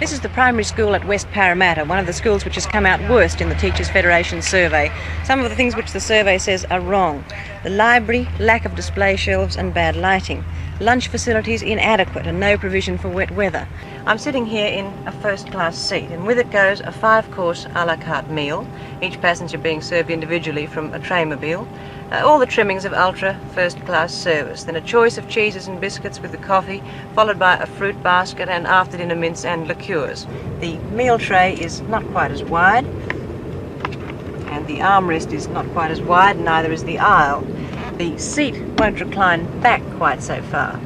This is the primary school at West Parramatta, one of the schools which has come out worst in the Teachers Federation survey. Some of the things which the survey says are wrong. The library, lack of display shelves and bad lighting. Lunch facilities inadequate and no provision for wet weather. I'm sitting here in a first-class seat, and with it goes a 5-course a la carte meal, each passenger being served individually from a traymobile. All the trimmings of ultra first-class service, then a choice of cheeses and biscuits with the coffee, followed by a fruit basket and after-dinner mints and liqueurs. The meal tray is not quite as wide, and the armrest is not quite as wide, neither is the aisle. The seat won't recline back quite so far,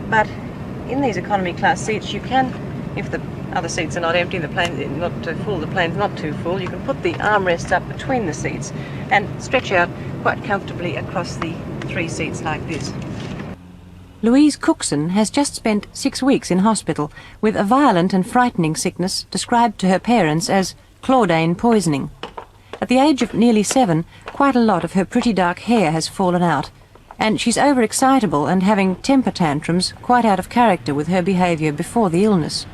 but in these economy class seats you can, if the other seats are not empty, the plane not too full, the plane's not too full, you can put the armrests up between the seats and stretch out quite comfortably across the 3 seats like this. Louise Cookson has just spent 6 weeks in hospital with a violent and frightening sickness described to her parents as Claudine poisoning. At the age of nearly 7, quite a lot of her pretty dark hair has fallen out, and she's overexcitable and having temper tantrums, quite out of character with her behaviour before the illness.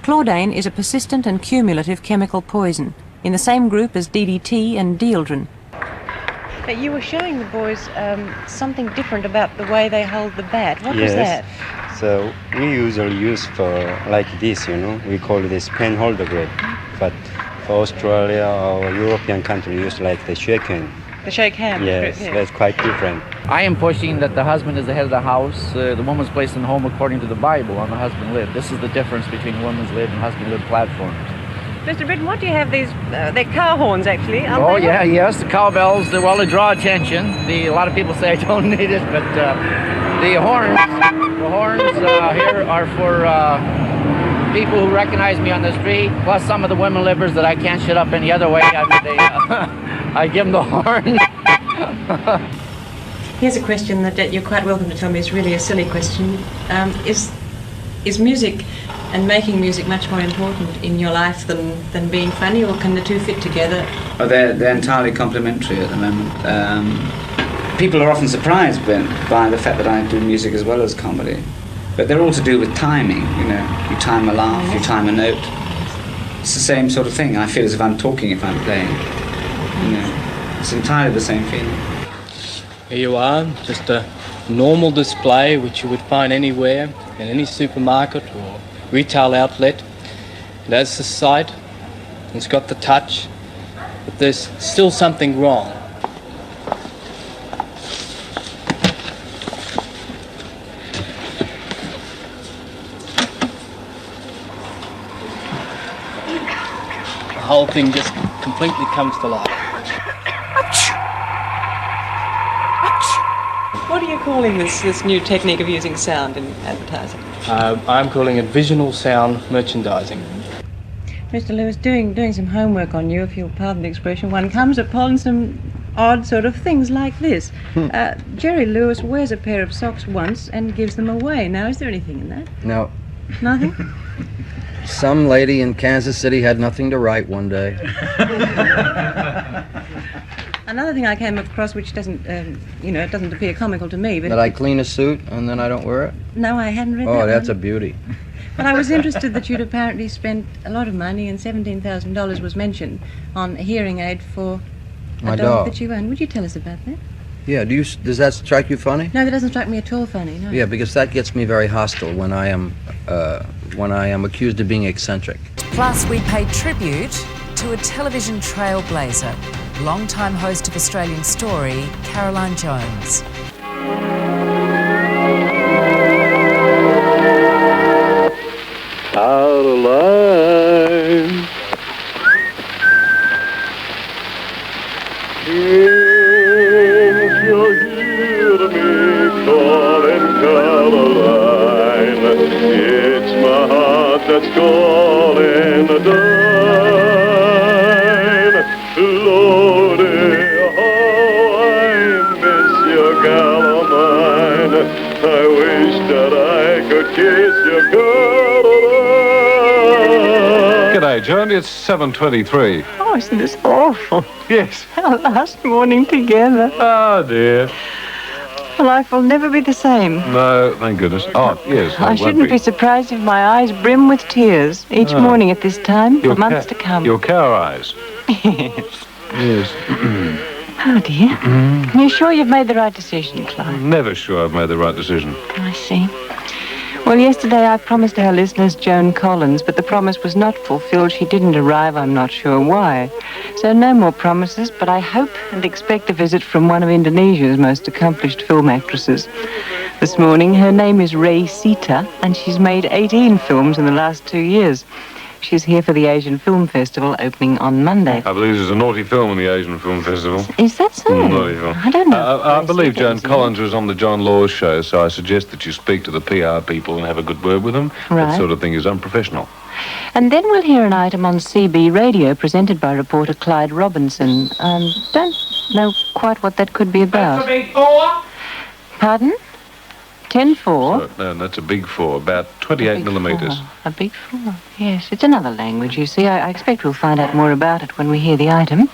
Claudine is a persistent and cumulative chemical poison, in the same group as DDT and dieldrin. But you were showing the boys something different about the way they hold the bat. What was that? So we usually use for like this, we call this pen holder grip. But for Australia or European country, we use like the shake hand. The shake hand? Yes, that's quite different. I am pushing that the husband is the head of the house, the woman's placed in the home according to the Bible on the husband lid. This is the difference between woman's lid and husband lid platforms. Mr. Britton, what do you have these? They're car horns, actually, aren't they? Oh, yeah, yes, the cowbells, well, they draw attention. A lot of people say I don't need it, but the horns here are for people who recognize me on the street, plus some of the women livers that I can't shut up any other way. I give them the horn. Here's a question that you're quite welcome to tell me is really a silly question. Is music and making music much more important in your life than being funny, or can the two fit together? Oh, they're entirely complementary at the moment. People are often surprised by the fact that I do music as well as comedy. But they're all to do with timing, You time a laugh, you time a note. It's the same sort of thing. I feel as if I'm talking if I'm playing. It's entirely the same feeling. Here you are, just a normal display which you would find anywhere, in any supermarket or retail outlet. It has the sight, it's got the touch, but there's still something wrong. The whole thing just completely comes to life. What are you calling this new technique of using sound in advertising? I'm calling it visual sound merchandising. Mr. Lewis, doing some homework on you, if you'll pardon the expression, one comes upon some odd sort of things like this. Jerry Lewis wears a pair of socks once and gives them away. Now, is there anything in that? No. Nothing? Some lady in Kansas City had nothing to write one day. Another thing I came across, which doesn't, it doesn't appear comical to me, but... That I clean a suit and then I don't wear it? No, I hadn't read that. Oh, that's one. A beauty. But I was interested that you'd apparently spent a lot of money, and $17,000 was mentioned, on a hearing aid for a dog that you own. Would you tell us about that? Yeah, does that strike you funny? No, that doesn't strike me at all funny, no. Yeah, because that gets me very hostile when I am accused of being eccentric. Plus, we paid tribute to a television trailblazer, long-time host of Australian Story, Caroline Jones. Out of line. If you hear me calling Caroline, it's my heart that's calling the Lordy, how I miss you, gal of mine. I wish that I could kiss you, Caroline. G'day, John. It's 7:23. Oh, isn't this awful? Yes. Our last morning together. Oh, dear. Life will never be the same. No, thank goodness. Oh, yes. I shouldn't be surprised if my eyes brim with tears each morning at this time for months to come. Your cow eyes. Yes. Oh, dear. Are you sure you've made the right decision, Clive? Never sure I've made the right decision. I see. Well, yesterday I promised our listeners Joan Collins, but the promise was not fulfilled. She didn't arrive. I'm not sure why. So no more promises, but I hope and expect a visit from one of Indonesia's most accomplished film actresses. This morning, her name is Ray Sita, and she's made 18 films in the last 2 years. She's here for the Asian Film Festival, opening on Monday. I believe there's a naughty film in the Asian Film Festival. Is that so? Naughty film. I don't know. I believe Joan Collins was on the John Laws show, so I suggest that you speak to the PR people and have a good word with them. Right. That sort of thing is unprofessional. And then we'll hear an item on CB Radio presented by reporter Clive Robertson. Don't know quite what that could be about. That's a big 4. Pardon? 10-4? So, no, that's a big 4, about 28 millimetres. A big 4, yes. It's another language, you see. I expect we'll find out more about it when we hear the item.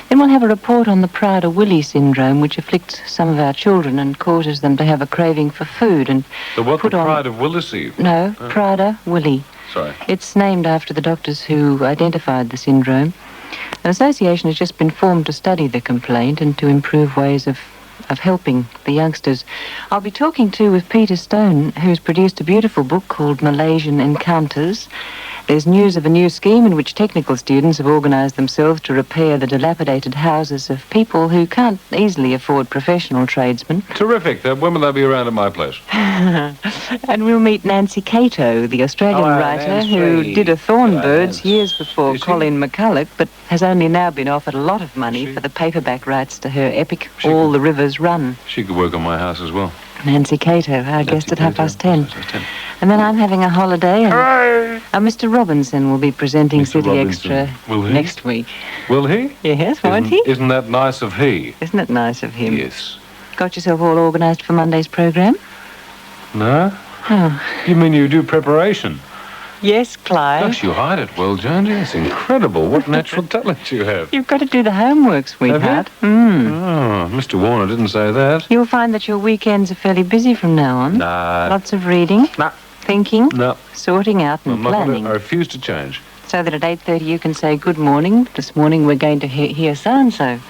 Then we'll have a report on the Prader-Willi syndrome, which afflicts some of our children and causes them to have a craving for food. And The Prader-Willi? No, Prader-Willi. Sorry. It's named after the doctors who identified the syndrome. An association has just been formed to study the complaint and to improve ways of helping the youngsters. I'll be talking too with Peter Stone, who's produced a beautiful book called Malaysian Encounters. There's news of a new scheme in which technical students have organised themselves to repair the dilapidated houses of people who can't easily afford professional tradesmen. Terrific. When will they be around at my place? And we'll meet Nancy Cato, the Australian writer Nancy. who did A Thornbirds Yes. years before Colin McCulloch, but has only now been offered a lot of money for the paperback rights to her epic All the Rivers Run. She could work on my house as well. Nancy Cato, our guest at 10:30. And then I'm having a holiday. And Mr. Robinson will be presenting Mr. City Robinson. Extra Will he? next week. Will he? Yes, won't he? Isn't that nice of he? Isn't it nice of him? Yes. Got yourself all organised for Monday's programme? No? Oh. You mean you do preparation? Yes, Clive. Gosh, you hide it well, Jonesy. It's incredible what natural talent you have. You've got to do the homework, sweetheart. Oh, Mr. Warner didn't say that. You'll find that your weekends are fairly busy from now on. Nah. Lots of reading, thinking, No. sorting out and I'm not planning. I refuse to change. So that at 8:30 you can say, good morning, this morning we're going to hear so-and-so.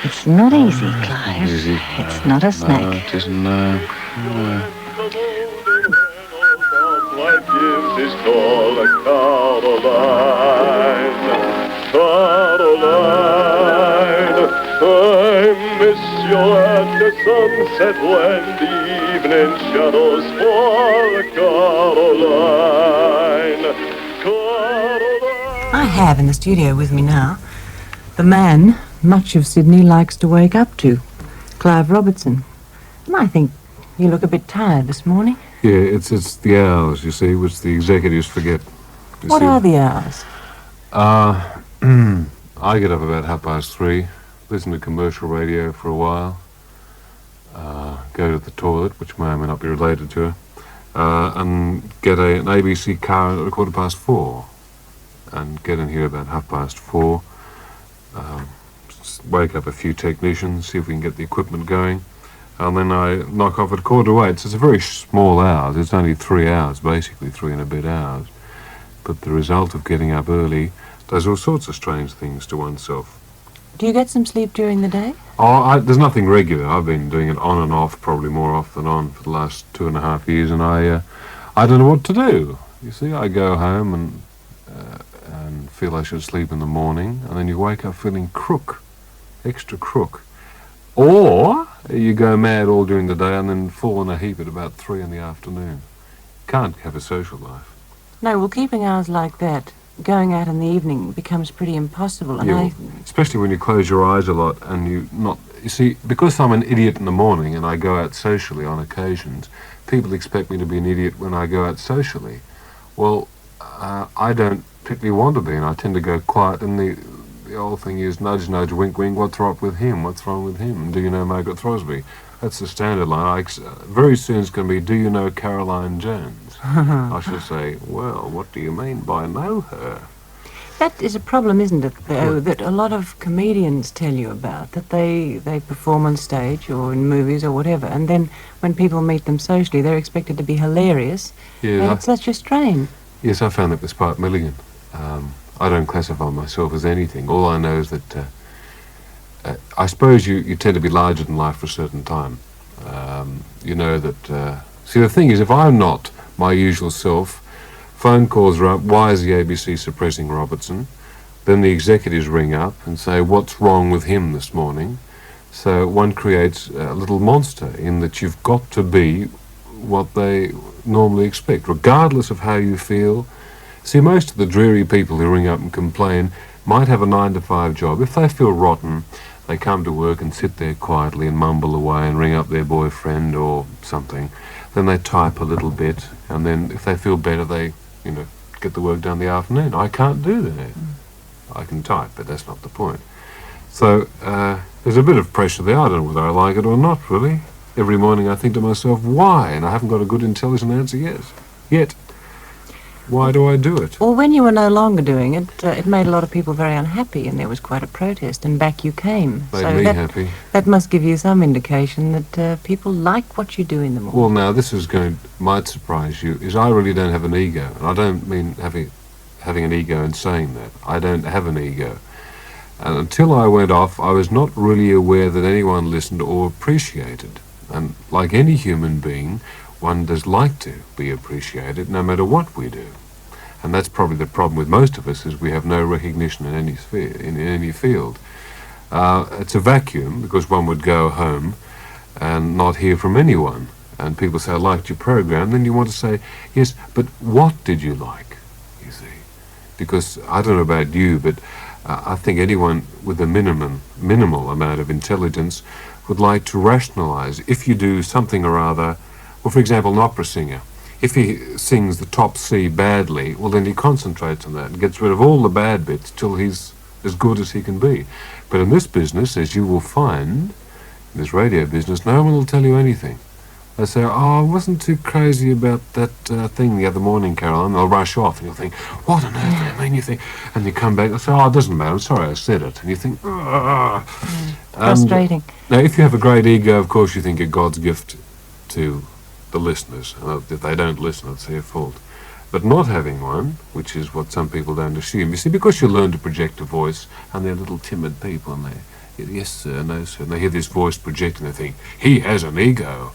It's not easy, Clive. Easy. It's not a snack. No, it isn't, no. Life gives his call a Caroline, Caroline. I miss you at the sunset when the evening shadows fall, Caroline, Caroline. I have in the studio with me now the man much of Sydney likes to wake up to, Clive Robertson. And I think you look a bit tired this morning. Yeah, it's the hours, you see, which the executives forget. What are the hours? I get up about 3:30, listen to commercial radio for a while, go to the toilet, which may or may not be related to her, and get an ABC car at 4:15, and get in here about 4:30, wake up a few technicians, see if we can get the equipment going, and then I knock off at 7:45. So it's a very small hours. It's only 3 hours, basically 3 and a bit hours. But the result of getting up early does all sorts of strange things to oneself. Do you get some sleep during the day? There's nothing regular. I've been doing it on and off, probably more off than on, for the last 2.5 years, and I don't know what to do. You see, I go home and feel I should sleep in the morning, and then you wake up feeling extra crook. Or you go mad all during the day and then fall in a heap at about 3 in the afternoon. Can't have a social life. No, well, keeping hours like that, going out in the evening, becomes pretty impossible. And Especially when you close your eyes a lot and you see, because I'm an idiot in the morning and I go out socially on occasions, people expect me to be an idiot when I go out socially. Well, I don't particularly want to be, and I tend to go quiet, and the old thing is nudge, nudge, wink, wink, what's wrong with him? What's wrong with him? And do you know Margaret Throsby? That's the standard line. Very soon it's going to be, do you know Caroline Jones? I shall say, well, what do you mean by know her? That is a problem, isn't it, though, that a lot of comedians tell you about, that they perform on stage or in movies or whatever, and then when people meet them socially, they're expected to be hilarious, and it's such a strain. Yes, I found that with Spike Milligan. I don't classify myself as anything. All I know is that I suppose you tend to be larger than life for a certain time. You know that... see, the thing is, if I'm not my usual self, phone calls are up, why is the ABC suppressing Robertson? Then the executives ring up and say, what's wrong with him this morning? So one creates a little monster in that you've got to be what they normally expect, regardless of how you feel. See, most of the dreary people who ring up and complain might have a 9-to-5 job. If they feel rotten, they come to work and sit there quietly and mumble away and ring up their boyfriend or something. Then they type a little bit, and then if they feel better, they, get the work done in the afternoon. I can't do that. I can type, but that's not the point. So there's a bit of pressure there. I don't know whether I like it or not, really. Every morning I think to myself, why? And I haven't got a good, intelligent answer yet. Why do I do it? Well, when you were no longer doing it, it made a lot of people very unhappy, and there was quite a protest, and back you came. Made me happy. That must give you some indication that people like what you do in the morning. Well, now, this might surprise you, is I really don't have an ego, and I don't mean having an ego in saying that. I don't have an ego. And until I went off, I was not really aware that anyone listened or appreciated. And like any human being, one does like to be appreciated no matter what we do. And that's probably the problem with most of us, is we have no recognition in any sphere, in any field. It's a vacuum, because one would go home and not hear from anyone. And people say, I liked your program. Then you want to say, yes, but what did you like, you see? Because I don't know about you, but I think anyone with a minimal amount of intelligence would like to rationalize. If you do something or other, well, for example, an opera singer, if he sings the top C badly, well, then he concentrates on that and gets rid of all the bad bits till he's as good as he can be. But in this business, as you will find, in this radio business, no one will tell you anything. They say, I wasn't too crazy about that thing the other morning, Caroline. They'll rush off, and you'll think, what on earth do they mean? You think, and you come back and say, it doesn't matter, I'm sorry I said it. And you think, frustrating. Now, if you have a great ego, of course, you think you're God's gift to the listeners. If they don't listen, it's their fault. But not having one, which is what some people don't assume, you see, because you learn to project a voice, and they're little timid people, and they, yes sir, no sir, and they hear this voice project, and they think, he has an ego.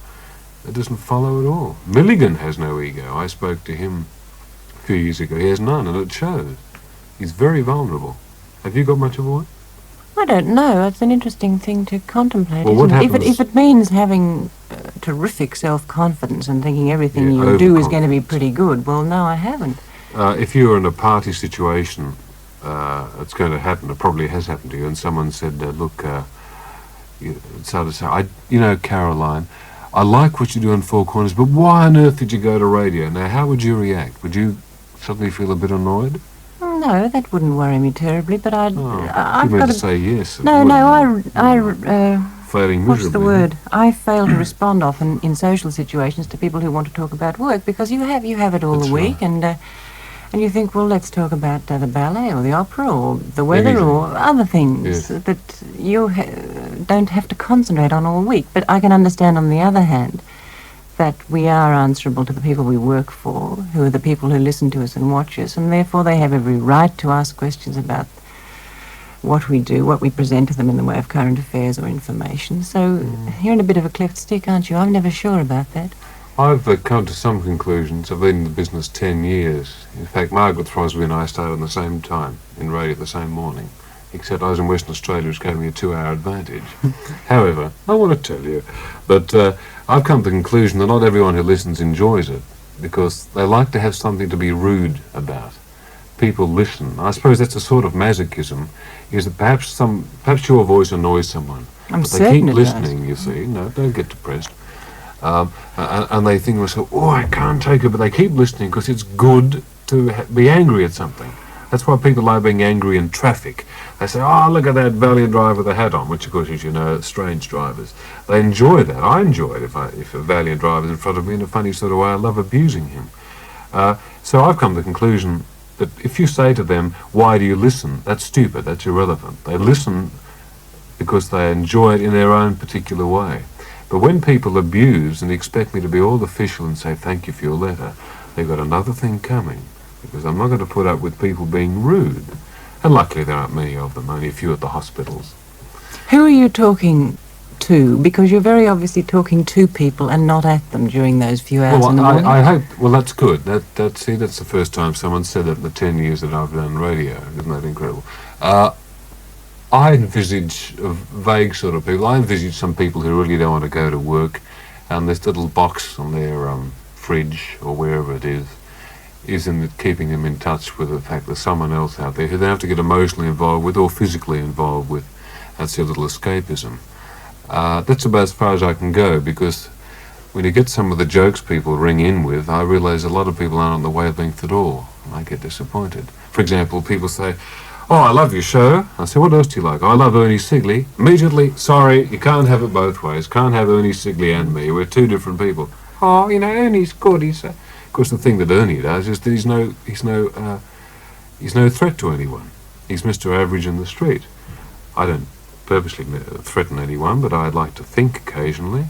It doesn't follow at all. Milligan has no ego. I spoke to him a few years ago. He has none, and it shows. He's very vulnerable. Have you got much of one? I don't know. It's an interesting thing to contemplate. Well, what happens? If it means having terrific self-confidence and thinking everything you do is going to be pretty good, well, no, I haven't. If you're in a party situation, it's going to happen. It probably has happened to you. And someone said, look, started to say, Caroline, I like what you do in Four Corners, but why on earth did you go to radio? Now, how would you react? Would you suddenly feel a bit annoyed? No, that wouldn't worry me terribly, but I've got to say yes. Failing miserably. What's the word? I fail to respond often in social situations to people who want to talk about work, because you have it all the week, and you think, well, let's talk about the ballet or the opera or the weather or other things that you don't have to concentrate on all week. But I can understand, on the other hand, that we are answerable to the people we work for, who are the people who listen to us and watch us, and therefore they have every right to ask questions about what we do, what we present to them in the way of current affairs or information. So you're in a bit of a cleft stick, aren't you? I'm never sure about that. I've come to some conclusions. I've been in the business 10 years. In fact, Margaret Throsby and I started at the same time in radio the same morning, except I was in Western Australia, which gave me a 2-hour advantage. However, I want to tell you that I've come to the conclusion that not everyone who listens enjoys it, because they like to have something to be rude about. People listen. I suppose that's a sort of masochism, is that perhaps your voice annoys someone. But they keep listening, you see. No, don't get depressed. And they think to themselves, I can't take it, but they keep listening because it's good to be angry at something. That's why people like being angry in traffic. They say, look at that valiant driver with a hat on, which of course, as you know, are strange drivers. They enjoy that. I enjoy it if a valiant driver is in front of me in a funny sort of way. I love abusing him. So I've come to the conclusion But if you say to them, why do you listen? That's stupid, that's irrelevant. They listen because they enjoy it in their own particular way. But when people abuse and expect me to be all official and say thank you for your letter, they've got another thing coming, because I'm not going to put up with people being rude. And luckily there aren't many of them, only a few at the hospitals. Who are you talking to? Because you're very obviously talking to people and not at them during those few hours in the morning. I hope, well, that's good. That's the first time someone said that in the 10 years that I've done radio. Isn't that incredible? I envisage vague sort of people. I envisage some people who really don't want to go to work, and this little box on their fridge or wherever it is in keeping them in touch with the fact there's someone else out there who they have to get emotionally involved with or physically involved with. That's their little escapism. That's about as far as I can go, because when you get some of the jokes people ring in with, I realise a lot of people aren't on the wavelength at all, and I get disappointed. For example, people say, oh, I love your show. I say, what else do you like? Oh, I love Ernie Sigley. Immediately, sorry, you can't have it both ways. Can't have Ernie Sigley and me. We're two different people. Oh, you know, Ernie's good. Of course, the thing that Ernie does is that he's no threat to anyone. He's Mr. Average in the street. I don't purposely threaten anyone, but I'd like to think occasionally.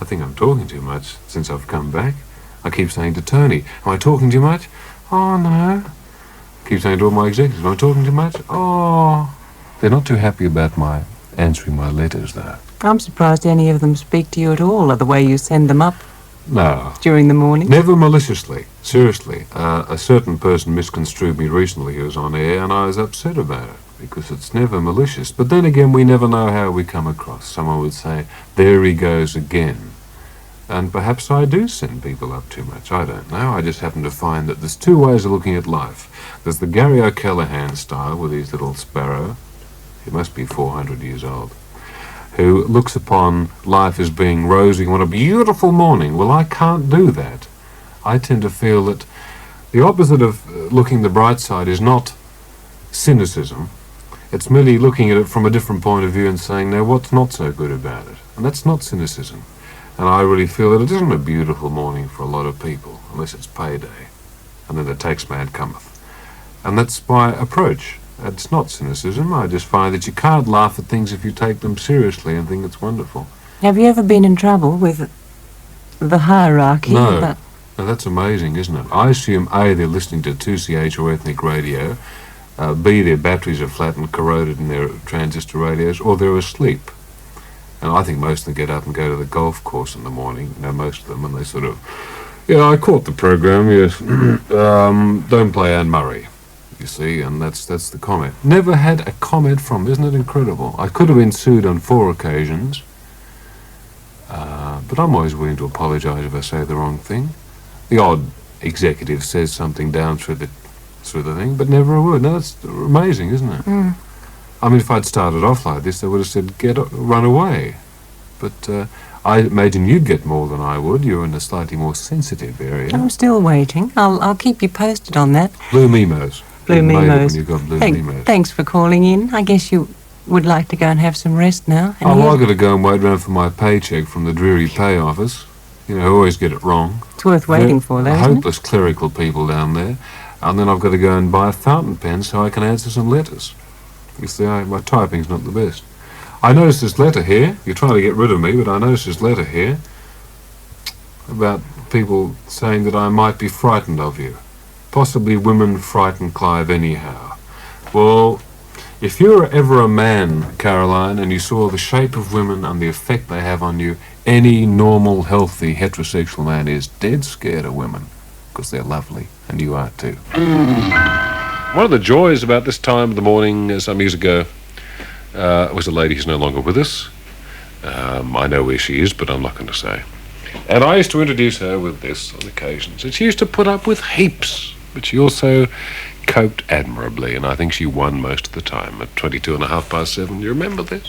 I think I'm talking too much since I've come back. I keep saying to Tony, am I talking too much? Oh, no. I keep saying to all my executives, am I talking too much? Oh. They're not too happy about my answering my letters, though. I'm surprised any of them speak to you at all, or the way you send them up. No. During the morning? Never maliciously. Seriously. A certain person misconstrued me recently who was on air, and I was upset about it, because it's never malicious. But then again, we never know how we come across. Someone would say, there he goes again. And perhaps I do send people up too much. I don't know. I just happen to find that there's two ways of looking at life. There's the Gary O'Callaghan style with his little sparrow. He must be 400 years old. Who looks upon life as being rosy on a beautiful morning. Well, I can't do that. I tend to feel that the opposite of looking the bright side is not cynicism. It's merely looking at it from a different point of view and saying, now, what's not so good about it? And that's not cynicism. And I really feel that it isn't a beautiful morning for a lot of people, unless it's payday, and then the tax man cometh. And that's my approach. It's not cynicism. I just find that you can't laugh at things if you take them seriously and think it's wonderful. Have you ever been in trouble with the hierarchy? No. No, that's amazing, isn't it? I assume, A, they're listening to 2CH or ethnic radio, B, their batteries are flat and corroded in their transistor radios, or they're asleep. And I think most of them get up and go to the golf course in the morning, you know, most of them, and they sort of, yeah, I caught the program, yes, don't play Anne Murray, you see, and that's the comment. Never had a comment from, isn't it incredible? I could have been sued on 4 occasions, but I'm always willing to apologise if I say the wrong thing. The odd executive says something down through the thing, but never a word. Now, that's amazing, isn't it? Mm. I mean, if I'd started off like this, they would have said, run away. But I imagine you'd get more than I would. You're in a slightly more sensitive area. I'm still waiting. I'll keep you posted on that. Blue Memos. Blue Memos. When you've got blue Memos. Thanks for calling in. I guess you would like to go and have some rest now. Oh, well, I've got to go and wait around for my paycheck from the dreary pay office. You know, I always get it wrong. It's worth waiting for, though, isn't it? Hopeless clerical people down there. And then I've got to go and buy a fountain pen so I can answer some letters. You see, my typing's not the best. I noticed this letter here. You're trying to get rid of me, but I noticed this letter here about people saying that I might be frightened of you. Possibly women frighten Clive anyhow. Well, if you're ever a man, Caroline, and you saw the shape of women and the effect they have on you, any normal, healthy, heterosexual man is dead scared of women, because they're lovely, and you are too. One of the joys about this time of the morning some years ago was a lady who's no longer with us. I know where she is, but I'm not going to say. And I used to introduce her with this on occasions. And she used to put up with heaps, but she also coped admirably, and I think she won most of the time at 7:22. You remember this?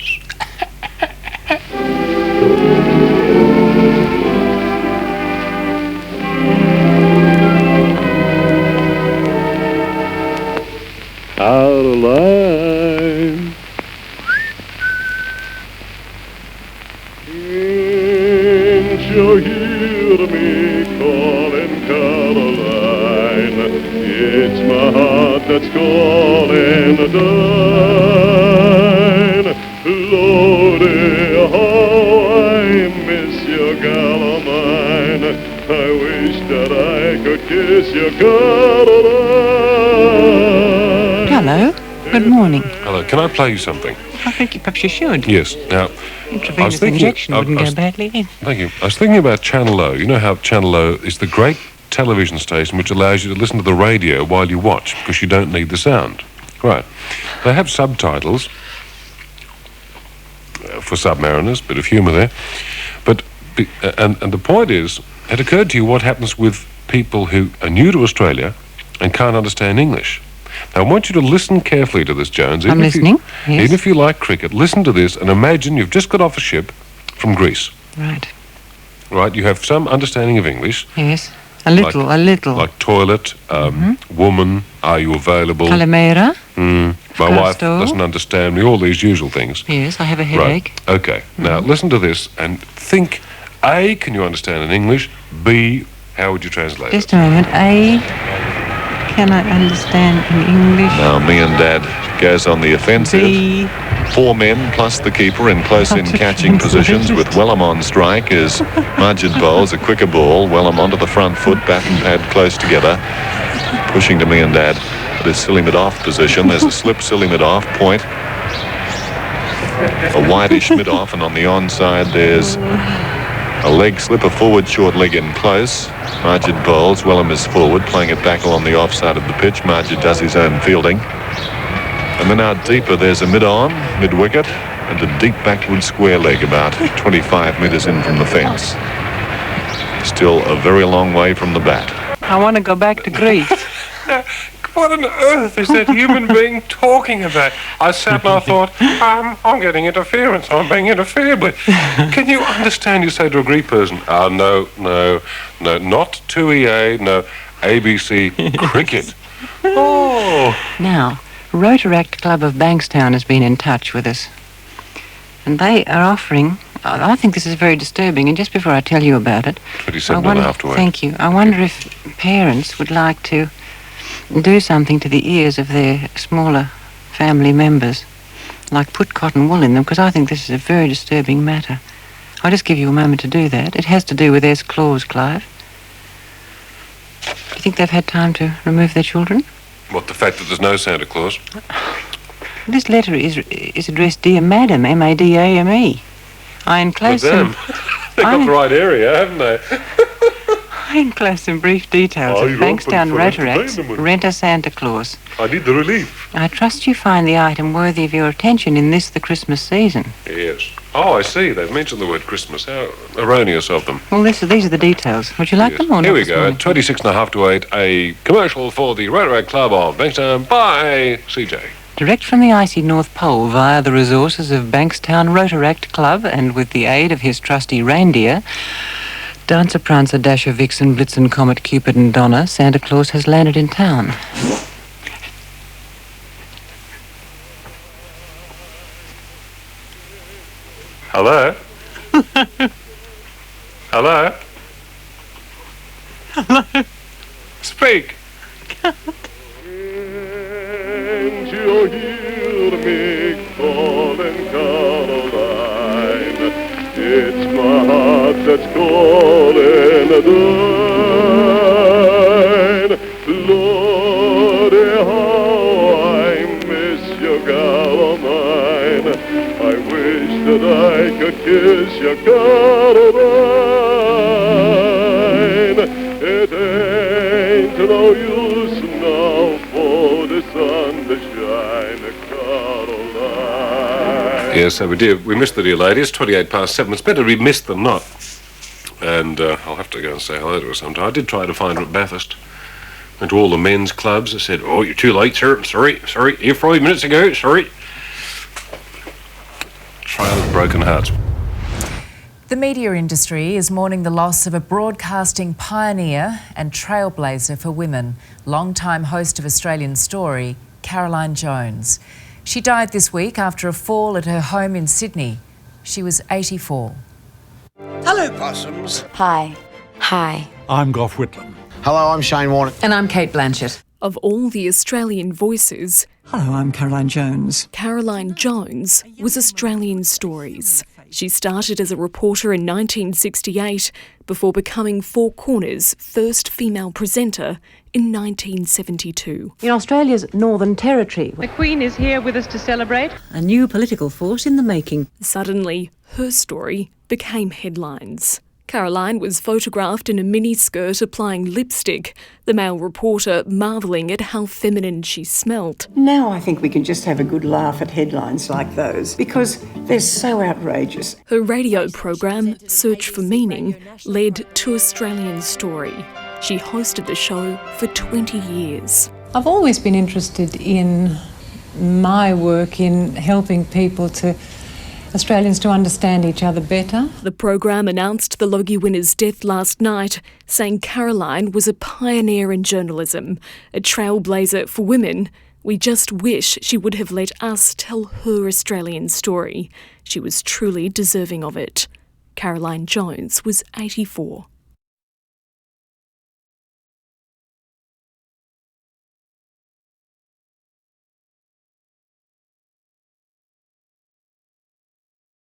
Out of line. Can't you hear me calling, Caroline? It's my falling down. Lordy, how I miss your gal of mine. I wish that I could kiss your Caroline. Hello. Good morning. Hello, can I play you something? I think perhaps you should. Yes. Now, Intravenous injection wouldn't go badly in. Thank you. I was thinking about Channel O. You know how Channel O is the great television station which allows you to listen to the radio while you watch because you don't need the sound. Right. They have subtitles for submariners, bit of humour there. But and the point is, it occurred to you what happens with people who are new to Australia and can't understand English. Now, I want you to listen carefully to this, Jones. I'm listening, yes. Even if you like cricket, listen to this and imagine you've just got off a ship from Greece. Right. Right, you have some understanding of English. Yes. A little. Like toilet, woman, are you available? Calamera. My wife doesn't understand me, all these usual things. Yes, I have a headache. Right. Okay, now listen to this and think, A, can you understand in English? B, how would you translate Just it? a moment. A, can I understand in English? Now, me and Dad goes on the offensive. B. 4 men plus the keeper in close-in catching positions with Wellham on strike as Majid bowls a quicker ball. Wellham onto the front foot, bat and pad close together, pushing to me and Dad at his silly mid-off position. There's a slip silly mid-off point, a wideish mid-off, and on the onside there's a leg slip, a forward short leg in close. Majid bowls, Wellham is forward, playing it back along the offside of the pitch. Majid does his own fielding. And then out deeper, there's a mid-on, mid-wicket, and a deep backward square leg about 25 metres in from the fence. Still a very long way from the bat. I want to go back to Greece. What on earth is that human being talking about? I sat and I thought, I'm getting interference, I'm being interfered with. Can you understand, you say to a Greek person, no, not 2EA, no, ABC, cricket. Oh. Now, Rotaract Club of Bankstown has been in touch with us. And they are offering, I think this is very disturbing, and just before I tell you about it, 27 and a half to wait. Thank you. I wonder if parents would like to do something to the ears of their smaller family members, like put cotton wool in them, because I think this is a very disturbing matter. I'll just give you a moment to do that. It has to do with S. Claus, Clive. Do you think they've had time to remove their children? What, the fact that there's no Santa Claus? This letter is addressed Dear Madam, M-A-D-A-M-E. I enclose some... They've got the right area, haven't they? I enclose some brief details of Bankstown Rotaract's Rent a Santa Claus. I need the relief. I trust you find the item worthy of your attention in the Christmas season. Yes. Oh, I see. They've mentioned the word Christmas. How erroneous of them. Well, these are the details. Would you like them or not? Here we go. At 26 and a half to 8, a commercial for the Rotaract Club of Bankstown by CJ. Direct from the icy North Pole via the resources of Bankstown Rotaract Club and with the aid of his trusty reindeer, Dancer, Prancer, Dasher, Vixen, Blitzen, Comet, Cupid and Donna, Santa Claus has landed in town. Hello? Hello? Hello? Speak. And you hear me calling Caroline. It's my heart that's calling thine. Lordy, how I miss your gal of mine. I wish that I could kiss your Caroline. It ain't no use now for the sun to shine, Caroline. Yes, so we missed the dear lady. It's 28 past 7. It's better we missed than not. And I'll have to go and say hello to her sometime. I did try to find her at Bathurst. Went to all the men's clubs. I said, oh, you're too late, sir. Sorry. Here 5 minutes ago. Sorry. Trail of broken hearts. The media industry is mourning the loss of a broadcasting pioneer and trailblazer for women, long-time host of Australian Story, Caroline Jones. She died this week after a fall at her home in Sydney. She was 84. Hello, possums. Hi. Hi. I'm Gough Whitlam. Hello, I'm Shane Warner. And I'm Kate Blanchett. Of all the Australian voices, Hello, I'm Caroline Jones. Caroline Jones was Australian Stories. She started as a reporter in 1968 before becoming Four Corners' first female presenter in 1972. In Australia's Northern Territory, the Queen is here with us to celebrate. A new political force in the making. Suddenly, her story became headlines. Caroline was photographed in a miniskirt applying lipstick, the male reporter marvelling at how feminine she smelt. Now I think we can just have a good laugh at headlines like those because they're so outrageous. Her radio program, Search for Meaning, led to Australian Story. She hosted the show for 20 years. I've always been interested in my work in helping Australians to understand each other better. The program announced the Logie winner's death last night, saying Caroline was a pioneer in journalism, a trailblazer for women. We just wish she would have let us tell her Australian story. She was truly deserving of it. Caroline Jones was 84.